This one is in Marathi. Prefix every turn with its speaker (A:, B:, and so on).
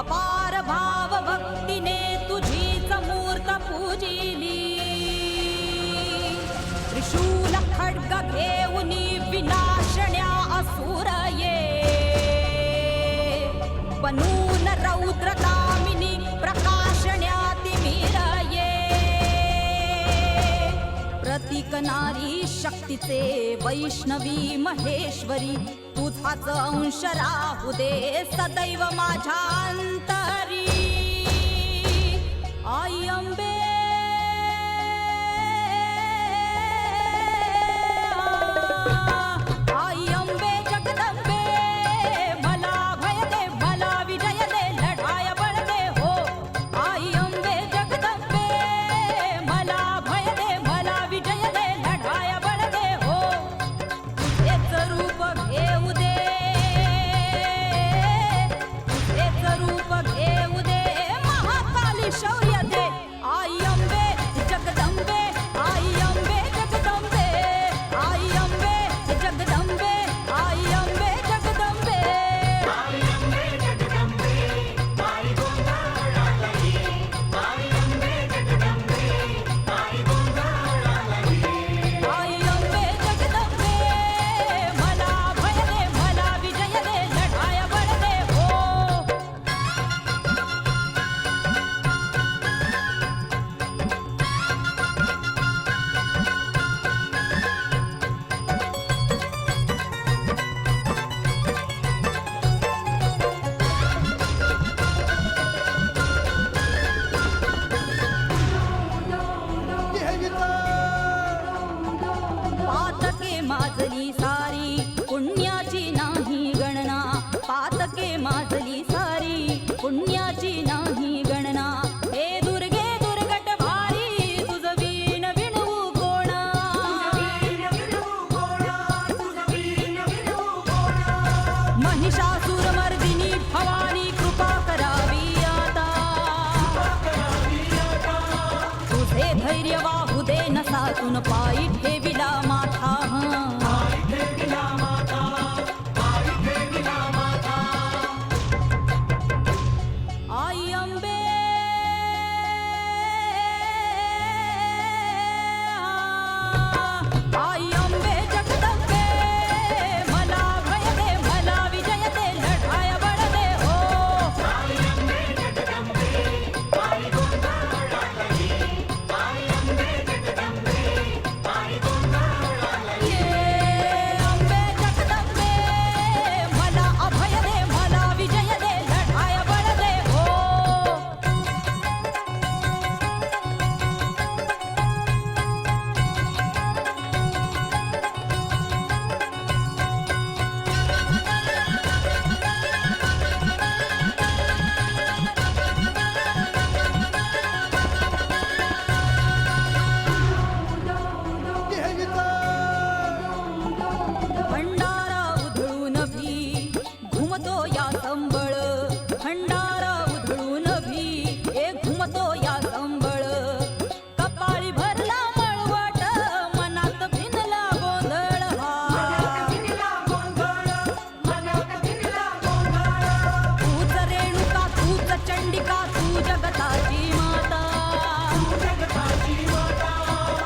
A: अपार भाव भक्तीने तुझीच मूर्त पूजिली. त्रिशूल खड्ग घेऊनी विनाशण्या असुर ये, बनून रौद्र कामिनी प्रकाशण्या तिमिर ये. प्रतीक नारी शक्तीचे वैष्णवी महेश्वरी, तुझाच अंश राहू दे सदैव माझ्या अंतरी. आई अंबे आई अंबे जगदंबे, मला भय दे मला विजय दे लढाया बळ दे हो. आई अंबे जगदंबे, मला भय दे मला विजय दे लढाया बळ दे हो. तुझेच रूप घेऊ दे, तुझेच रूप घेऊ दे, महाकाली शौर्य दे. आई अंबे जगदंबे, आई अंबे जगदंबे, आई अंबे जगदंबे, आई अंबे जगदंबे.
B: आई अंबे जगदंबे, आई गोंधळाला ये. आई अंबे जगदंबे, आई गोंधळाला ये.
A: आई अंबे जगदंबे, मला भय दे मला विजय दे लढाया बळ दे हो. पातके माजली सारी पुण्याची नाही गणना, पातके माजली सारी पुण्याची नाही गणना. हे दुर्गे दुर्गट भारी, तुझ वीण विणवू कोणा.
B: वीण विणवू कोणा, तुझं वीण विणवू कोणा.
A: महिषासुर मर्दिनी भवानी कृपा करावी आता.
B: करावी आता.
A: तुझे धैर्य वाहू दे नसातून पायी ठेविला माथा.
B: आई ठेविला माता, आई ठेविला माता.
A: आई अंबे आई अंबे जगदंबे, मला भय दे मला विजय दे लढाया बळ दे हो.
B: आई अंबे जगदंबे, आई गोंधळाला ये. आई अंबे जगदंबे, आई गोंधळाला ये.
A: ये अंबे जगदंबे, मला अभय दे मला विजय दे लढाया बळ दे हो. भंडारा उधळून भी घुमतो या संबळ. भंडारा